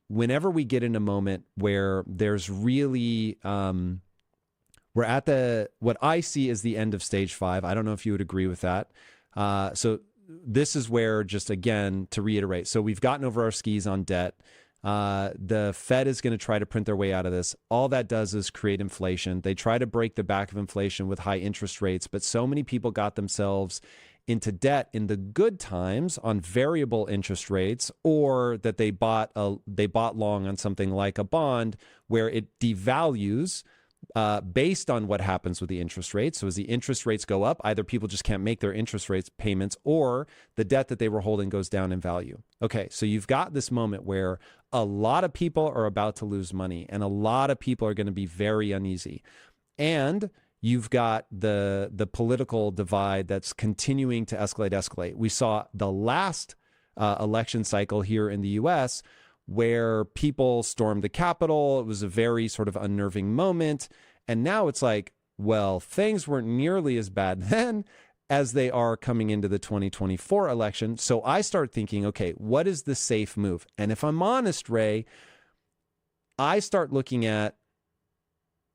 whenever we get in a moment where there's really, we're at what I see as the end of stage 5. I don't know if you would agree with that. So this is where, just again, to reiterate, so we've gotten over our skis on debt. The Fed is going to try to print their way out of this. All that does is create inflation. They try to break the back of inflation with high interest rates, but so many people got themselves into debt in the good times on variable interest rates, or that they bought long on something like a bond where it devalues based on what happens with the interest rates. So as the interest rates go up, either people just can't make their interest rates payments, or the debt that they were holding goes down in value. Okay, so you've got this moment where a lot of people are about to lose money, and a lot of people are going to be very uneasy. And you've got the political divide that's continuing to escalate. We saw the last election cycle here in the U.S. where people stormed the Capitol. It was a very sort of unnerving moment. And now it's like, well, things weren't nearly as bad then as they are coming into the 2024 election. So I start thinking, okay, what is the safe move? And if I'm honest, Ray, I start looking at,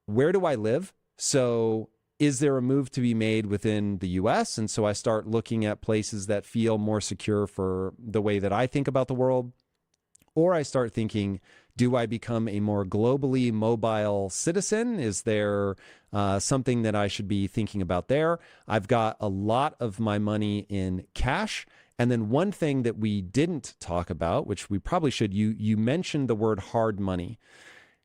where do I live? So is there a move to be made within the US? And so I start looking at places that feel more secure for the way that I think about the world. Or I start thinking, do I become a more globally mobile citizen? Is there something that I should be thinking about there? I've got a lot of my money in cash. And then one thing that we didn't talk about, which we probably should, you mentioned the word hard money.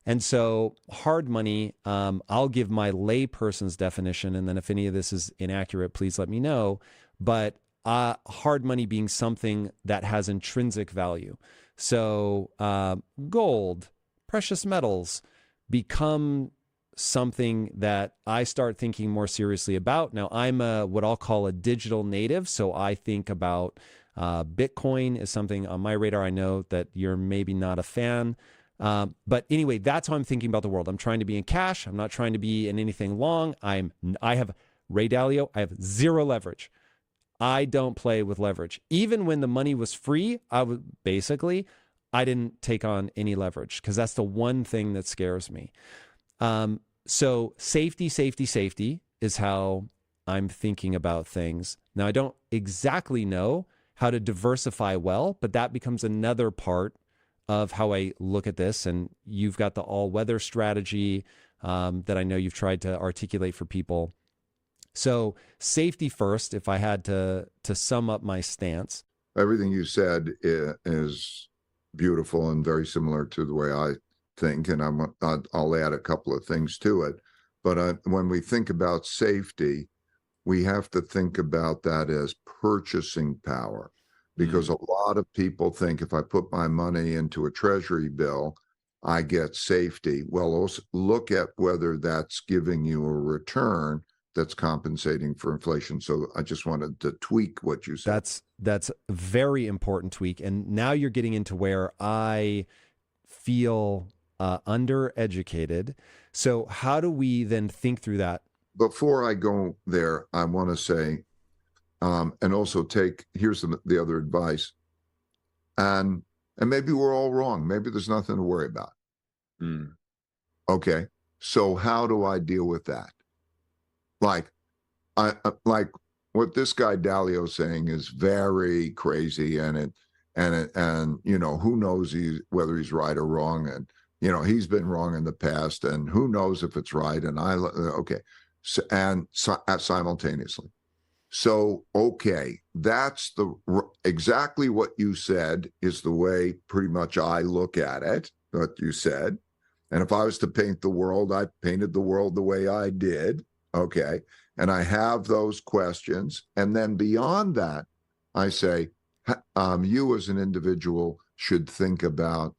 And so hard money, I'll give my layperson's definition, and then if any of this is inaccurate, please let me know. But hard money being something that has intrinsic value. So gold, precious metals become something that I start thinking more seriously about. Now, I'm what I'll call a digital native, so I think about Bitcoin is something on my radar. I know that you're maybe not a fan. But anyway, that's how I'm thinking about the world. I'm trying to be in cash. I'm not trying to be in anything long. I have, Ray Dalio, I have zero leverage. I don't play with leverage. Even when the money was free, I didn't take on any leverage, because that's the one thing that scares me. So safety is how I'm thinking about things. Now, I don't exactly know how to diversify well, but that becomes another part of how I look at this. And you've got the all-weather strategy that I know you've tried to articulate for people. So safety first, if I had to sum up my stance. Everything you said is beautiful and very similar to the way I think, and I'll add a couple of things to it. But when we think about safety, we have to think about that as purchasing power. Because a lot of people think, if I put my money into a treasury bill, I get safety. Well, also look at whether that's giving you a return that's compensating for inflation. So I just wanted to tweak what you said. That's a very important tweak. And now you're getting into where I feel undereducated. So how do we then think through that? Before I go there, I want to say, and also here's the other advice. And maybe we're all wrong. Maybe there's nothing to worry about. Okay. So how do I deal with that? Like what this guy Dalio is saying is very crazy, and you know, who knows whether he's right or wrong, and you know, he's been wrong in the past, and who knows if it's right. And simultaneously. So, okay, that's exactly what you said is the way pretty much I look at it, what you said. And if I was to paint the world, I painted the world the way I did. Okay. And I have those questions. And then beyond that, I say, you as an individual should think about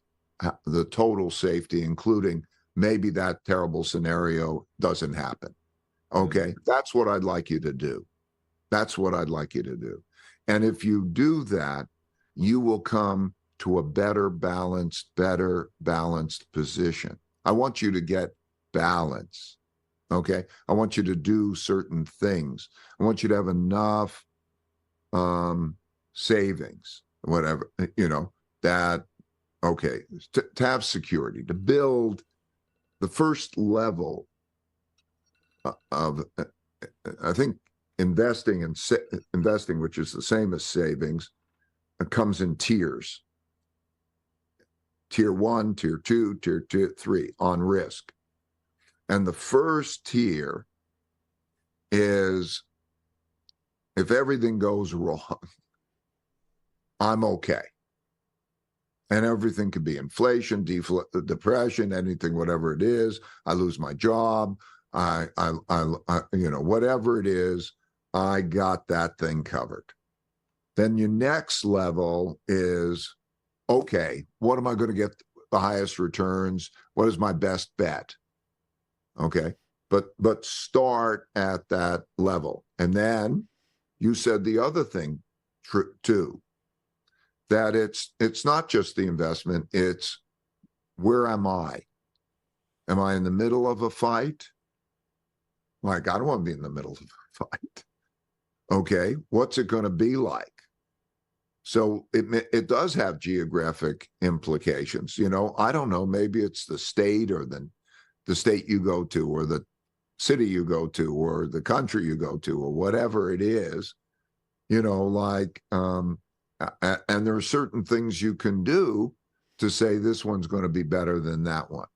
the total safety, including maybe that terrible scenario doesn't happen. Okay. That's what I'd like you to do. That's what I'd like you to do. And if you do that, you will come to a better balanced position. I want you to get balance. Okay. I want you to do certain things. I want you to have enough savings, whatever, you know, that okay, to have security, to build the first level of, I think, investing, which is the same as savings, comes in tiers. Tier 1, tier 2, tier 3 on risk. And the first tier is, if everything goes wrong, I'm okay. And everything could be inflation, depression, anything, whatever it is. I lose my job. I whatever it is, I got that thing covered. Then your next level is, okay, what am I going to get the highest returns? What is my best bet? Okay, but start at that level. And then you said the other thing too, that it's not just the investment, it's where am I? Am I in the middle of a fight? Like, I don't want to be in the middle of a fight. Okay, what's it going to be like? So it does have geographic implications. I don't know, maybe it's the state or the state you go to, or the city you go to, or the country you go to, or whatever it is, and there are certain things you can do to say this one's going to be better than that one.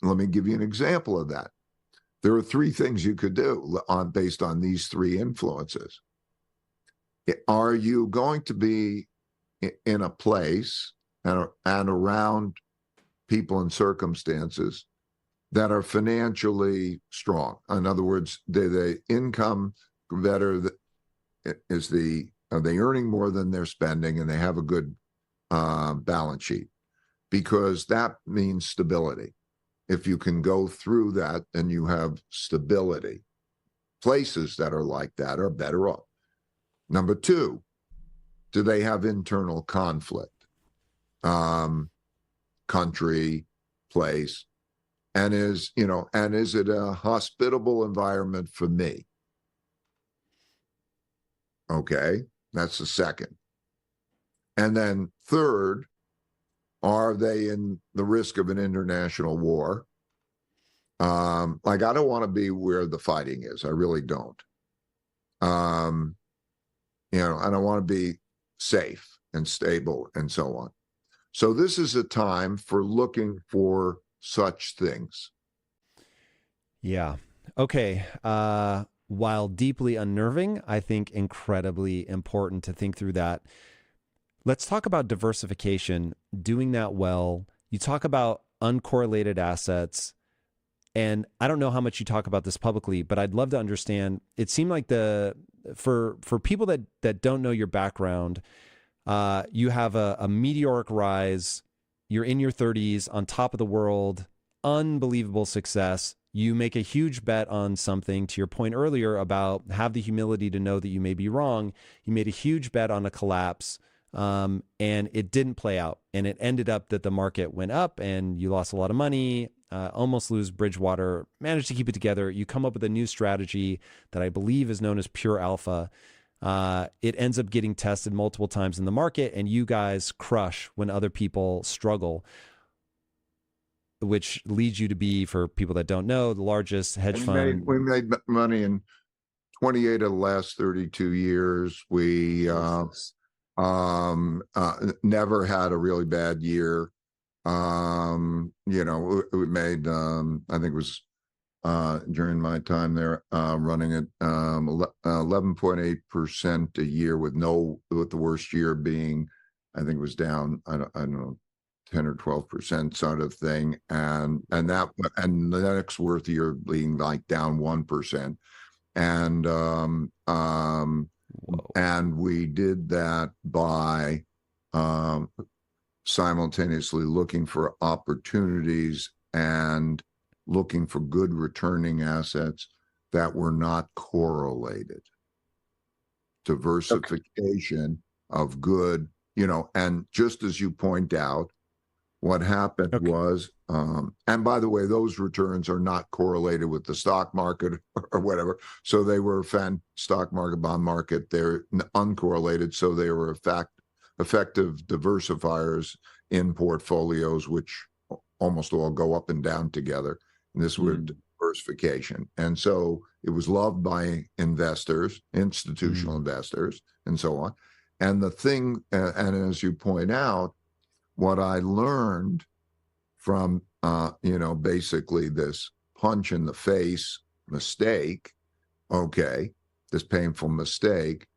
Let me give you an example of that. There are 3 things you could do based on these 3 influences. Are you going to be in a place and around people and circumstances that are financially strong? In other words, the income better, are they earning more than they're spending, and they have a good balance sheet? Because that means stability. If you can go through that, then you have stability. Places that are like that are better off. Number 2, do they have internal conflict? Country, place, and is it a hospitable environment for me? Okay, that's the second. And then third, are they in the risk of an international war? Like, I don't want to be where the fighting is. I really don't. I don't want to be safe and stable and so on. So this is a time for looking for such things. Yeah. Okay. While deeply unnerving, I think incredibly important to think through that. Let's talk about diversification, doing that well. You talk about uncorrelated assets. And I don't know how much you talk about this publicly, but I'd love to understand. It seemed like for people that don't know your background, you have a meteoric rise. You're in your 30s, on top of the world, unbelievable success. You make a huge bet on something. To your point earlier about have the humility to know that you may be wrong. You made a huge bet on a collapse, and it didn't play out. And it ended up that the market went up and you lost a lot of money. Almost lose Bridgewater, managed to keep it together. You come up with a new strategy that I believe is known as pure alpha. It ends up getting tested multiple times in the market, and you guys crush when other people struggle, which leads you to be, for people that don't know, the largest hedge fund. We made money in 28 of the last 32 years. We never had a really bad year. We made, I think it was during my time there, running at 11.8% a year, with the worst year being, I think it was down, I don't know, 10 or 12% sort of thing, and the next worst year being like down 1%, and we did that by simultaneously looking for opportunities and looking for good returning assets that were not correlated. Diversification of good, and just as you point out, what happened was, and by the way, those returns are not correlated with the stock market or whatever. So they were stock market, bond market, they're uncorrelated. So they were effective diversifiers in portfolios, which almost all go up and down together. And this was diversification. And so it was loved by investors, institutional investors, and so on. And the thing, and as you point out, what I learned from, basically this punch in the face mistake, this painful mistake,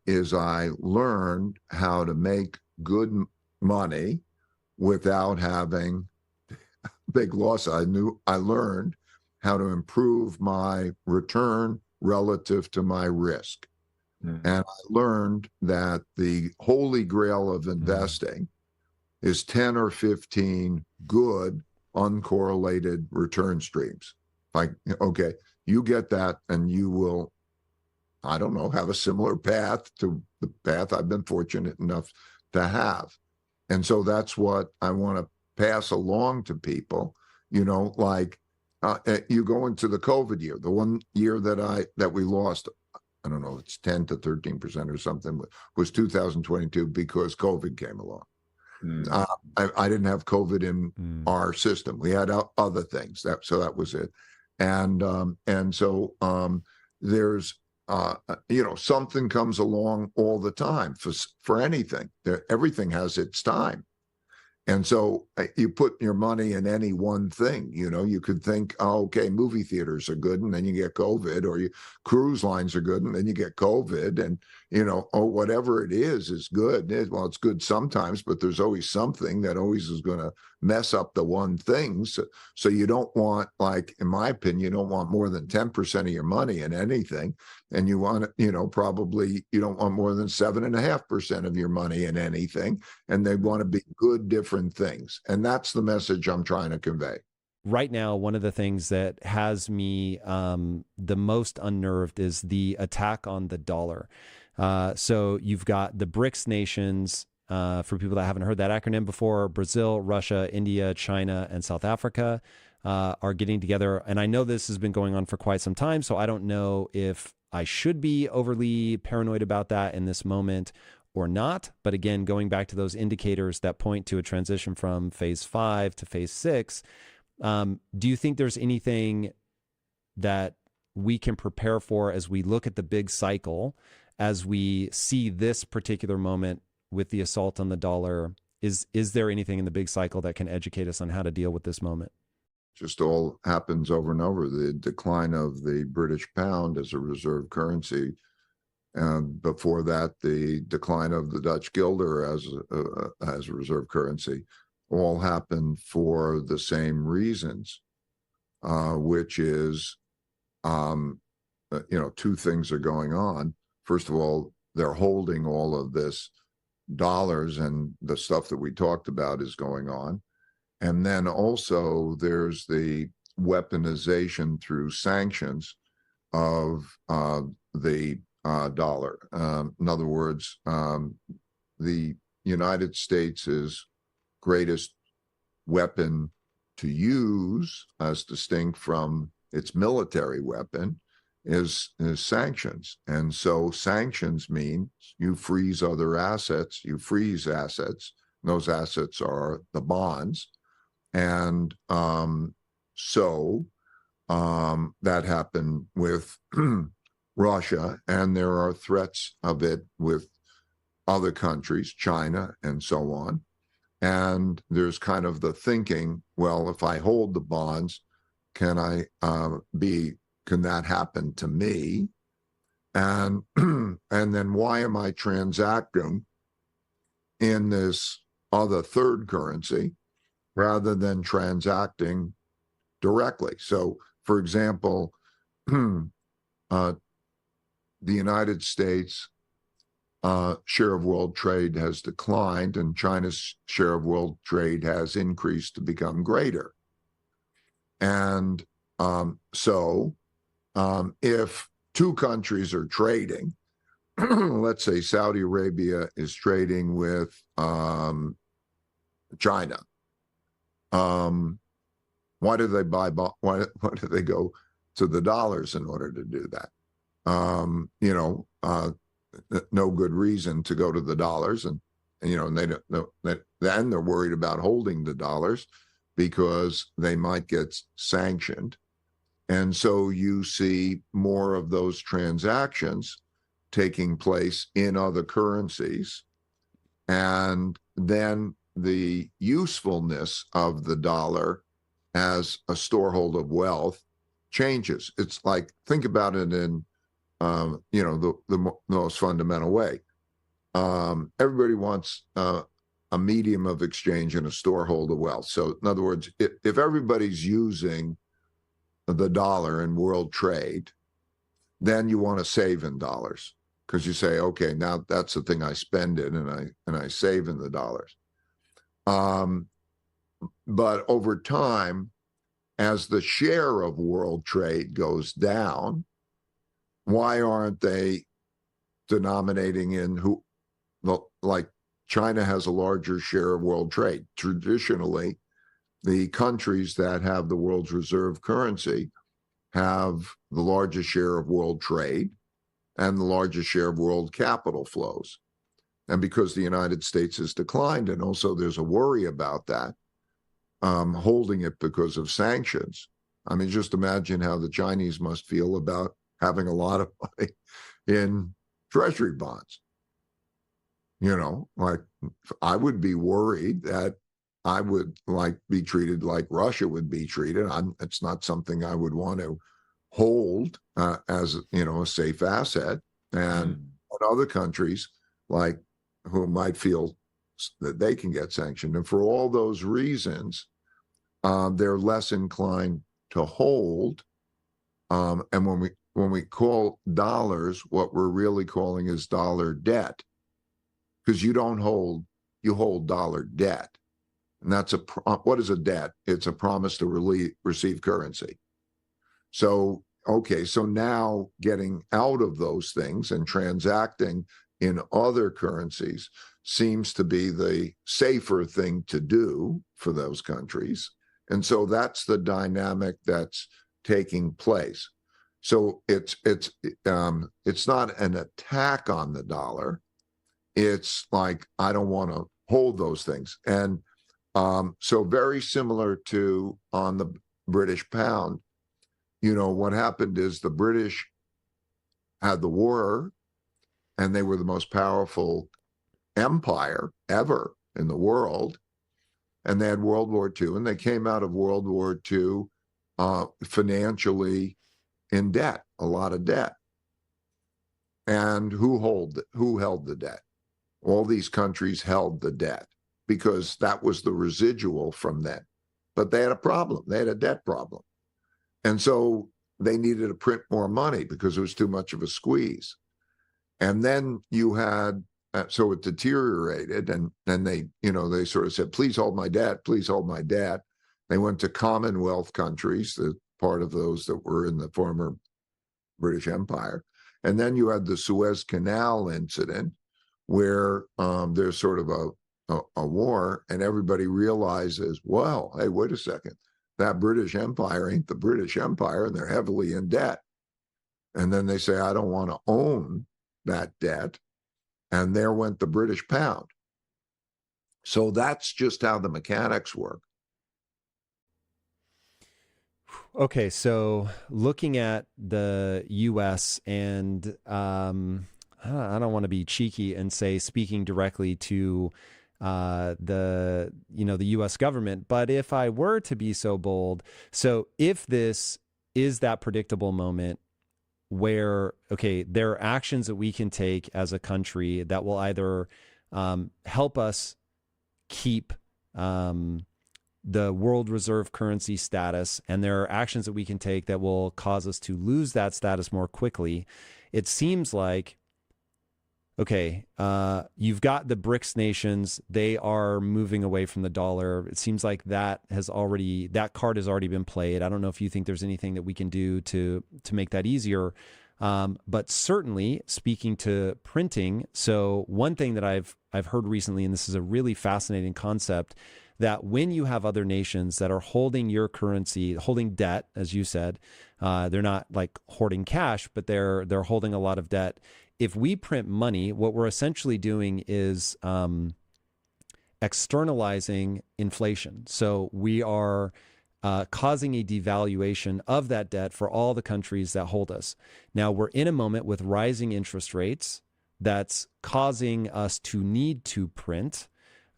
is I learned how to make good money without having big loss. I learned how to improve my return relative to my risk. And I learned that the holy grail of investing is 10 or 15 good uncorrelated return streams. You get that and you will, I don't know, have a similar path to the path I've been fortunate enough to have. And so that's what I want to pass along to people, you go into the COVID year, the one year that we lost, I don't know, it's 10 to 13% or something, was 2022 because COVID came along. I didn't have COVID in our system. We had other things. So that was it. And so there's, something comes along all the time for anything. Everything has its time. And so you put your money in any one thing. You could think, movie theaters are good, and then you get COVID, or cruise lines are good, and then you get COVID, and whatever it is good. Well, it's good sometimes, but there's always something that always is going to mess up the one thing. So you don't want, in my opinion, you don't want more than 10% of your money in anything, and you want, probably you don't want more than 7.5% of your money in anything, and they want to be good different things. And that's the message I'm trying to convey. Right now, one of the things that has me the most unnerved is the attack on the dollar. So you've got the BRICS nations, for people that haven't heard that acronym before: Brazil, Russia, India, China, and South Africa are getting together. And I know this has been going on for quite some time, so I don't know if I should be overly paranoid about that in this moment or not. But again, going back to those indicators that point to a transition from phase 5 to phase 6, do you think there's anything that we can prepare for as we look at the big cycle, as we see this particular moment with the assault on the dollar? Is there anything in the big cycle that can educate us on how to deal with this moment? Just all happens over and over. The decline of the British pound as a reserve currency. Before that, the decline of the Dutch guilder as a reserve currency, all happened for the same reasons, which is, two things are going on. First of all, they're holding all of this dollars, and the stuff that we talked about is going on. And then also there's the weaponization through sanctions of the dollar. In other words, the United States' greatest weapon to use, as distinct from its military weapon, is sanctions. And so sanctions mean you freeze other assets, you freeze assets. Those assets are the bonds. And so that happened with Russia, and there are threats of it with other countries, China, and so on. And there's kind of the thinking, well, if I hold the bonds, can that happen to me? And and then why am I transacting in this other third currency rather than transacting directly? So, for example, the United States share of world trade has declined, and China's share of world trade has increased to become greater. And so if two countries are trading, let's say Saudi Arabia is trading with China, why do they why do they go to the dollars in order to do that? no good reason to go to the dollars, and they don't know that. Then they're worried about holding the dollars because they might get sanctioned. And so you see more of those transactions taking place in other currencies. And then the usefulness of the dollar as a storehold of wealth changes. It's like, think about it in, the most fundamental way. Everybody wants a medium of exchange and a storehold of wealth. So in other words, if everybody's using the dollar in world trade, then you want to save in dollars, because you say, okay, now that's the thing I spend in, and I save in the dollars. But over time, as the share of world trade goes down, why aren't they denominating in like China has a larger share of world trade? Traditionally, the countries that have the world's reserve currency have the largest share of world trade and the largest share of world capital flows. And because the United States has declined, and also there's a worry about that, holding it because of sanctions. I mean, just imagine how the Chinese must feel about having a lot of money in treasury bonds. Like, I would be worried that I would be treated like Russia would be treated. It's not something I would want to hold as a safe asset. And other countries who might feel that they can get sanctioned, and for all those reasons, they're less inclined to hold. And when we call dollars, what we're really calling is dollar debt, because you hold dollar debt. And that's what is a debt? It's a promise to receive currency. So, okay, so now getting out of those things and transacting in other currencies seems to be the safer thing to do for those countries. And so that's the dynamic that's taking place. So it's not an attack on the dollar. It's like, I don't want to hold those things. And so very similar to on the British pound, what happened is the British had the war, and they were the most powerful empire ever in the world. And they had World War II, and they came out of World War II financially in debt, a lot of debt. And who held the debt? All these countries held the debt because that was the residual from that. But they had a problem. They had a debt problem. And so they needed to print more money because it was too much of a squeeze. And then you had, so it deteriorated, and then they sort of said, please hold my debt, please hold my debt. They went to Commonwealth countries, the part of those that were in the former British Empire. And then you had the Suez Canal incident, where there's sort of a war, and everybody realizes, well, hey, wait a second, that British Empire ain't the British Empire, and they're heavily in debt. And then they say, I don't want to own that debt. And there went the British pound. So that's just how the mechanics work. Okay, so looking at the U.S. and I don't want to be cheeky and say speaking directly to the U.S. government, but if I were to be so bold, so if this is that predictable moment where, okay, there are actions that we can take as a country that will either help us keep the world reserve currency status, and there are actions that we can take that will cause us to lose that status more quickly. It seems like, okay, you've got the BRICS nations, they are moving away from the dollar. It seems like that card has already been played. I don't know if you think there's anything that we can do to make that easier. But certainly speaking to printing, so one thing that I've heard recently, and this is a really fascinating concept, that when you have other nations that are holding your currency, holding debt, as you said, they're not like hoarding cash, but they're holding a lot of debt. if we print money, what we're essentially doing is externalizing inflation. So we are causing a devaluation of that debt for all the countries that hold us. Now we're in a moment with rising interest rates that's causing us to need to print,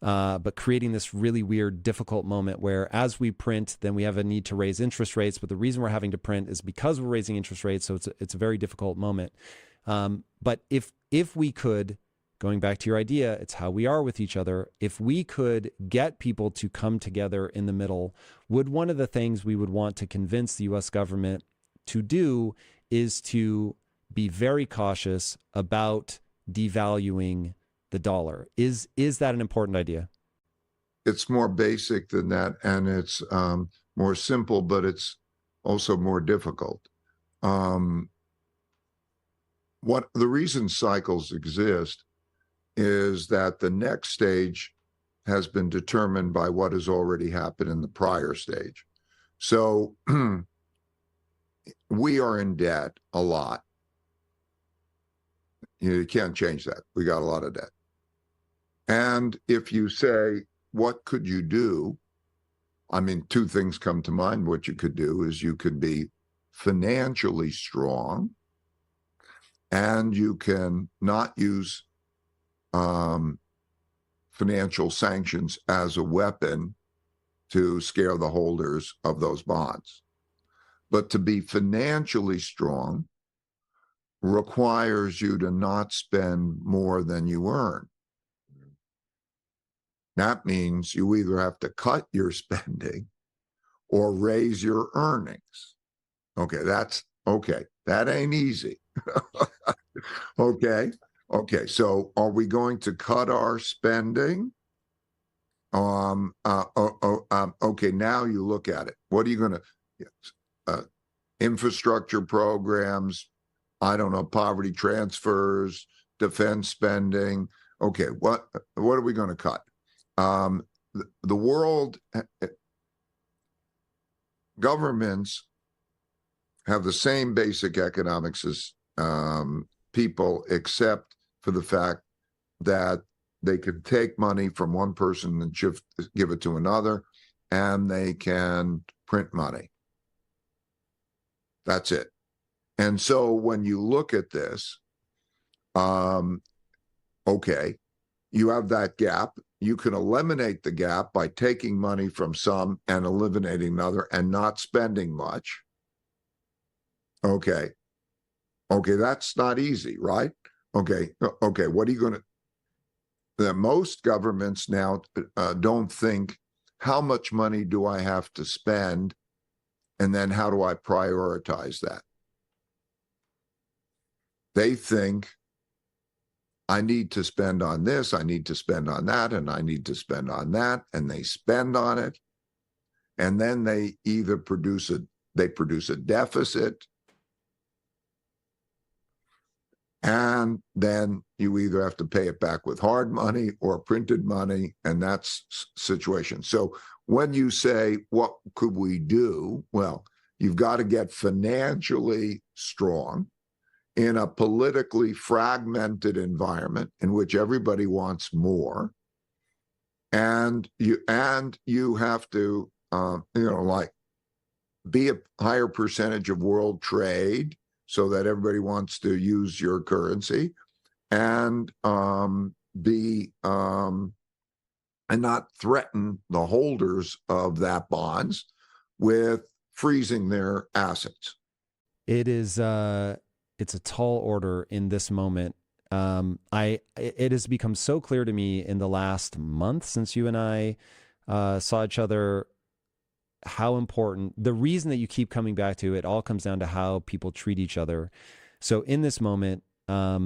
but creating this really weird, difficult moment where as we print, then we have a need to raise interest rates. But the reason we're having to print is because we're raising interest rates. So it's a very difficult moment. But if we could, going back to your idea, it's how we are with each other. If we could get people to come together in the middle, would one of the things we would want to convince the US government to do is to be very cautious about devaluing the dollar? Is that an important idea? It's more basic than that, and it's more simple, but it's also more difficult. What the reason cycles exist is that the next stage has been determined by what has already happened in the prior stage. So we are in debt a lot. You can't change that. We got a lot of debt. And if you say, what could you do? I mean, two things come to mind. What you could do is you could be financially strong, and you can not use financial sanctions as a weapon to scare the holders of those bonds. But to be financially strong requires you to not spend more than you earn. That means you either have to cut your spending or raise your earnings. Okay, that ain't easy. Okay, so are we going to cut our spending? Okay, now you look at it. What are you going to, infrastructure programs, I don't know, poverty transfers, defense spending. Okay, what are we going to cut? The world, governments have the same basic economics as people, except for the fact that they can take money from one person and give it to another, and they can print money. That's it. And so when you look at this, okay, you have that gap. You can eliminate the gap by taking money from some and eliminating another and not spending much. Okay, that's not easy, right? Okay, what are you going to... Most governments now don't think, how much money do I have to spend, and then how do I prioritize that? They think, I need to spend on this, I need to spend on that, and I need to spend on that, and they spend on it, and then they either produce a deficit, and then you either have to pay it back with hard money or printed money, and that's situation. So when you say, what could we do? Well, you've got to get financially strong in a politically fragmented environment in which everybody wants more. And you have to, like, be a higher percentage of world trade so that everybody wants to use your currency, and and not threaten the holders of that bonds with freezing their assets. It is it's a tall order in this moment. It has become so clear to me in the last month since you and I saw each other, how important, the reason that you keep coming back to it all comes down to how people treat each other. So in this moment, I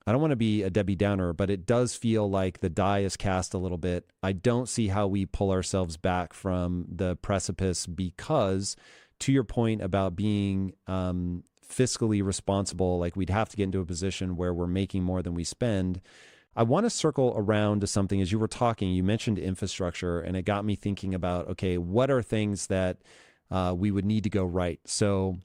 don't want to be a Debbie Downer, but it does feel like the die is cast a little bit. I don't see how we pull ourselves back from the precipice, because to your point about being fiscally responsible, like we'd have to get into a position where we're making more than we spend. I want to circle around to something. As you were talking, you mentioned infrastructure, and it got me thinking about, okay, what are things that we would need to go right? So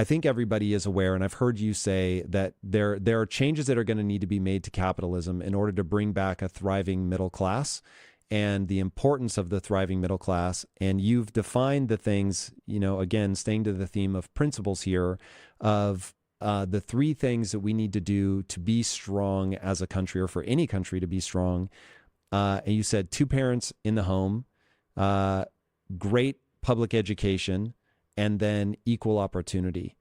I think everybody is aware, and I've heard you say that there are changes that are going to need to be made to capitalism in order to bring back a thriving middle class, and the importance of the thriving middle class. And you've defined the things, again, staying to the theme of principles here, of the three things that we need to do to be strong as a country, or for any country to be strong. And you said 2 parents in the home, great public education, and then equal opportunity.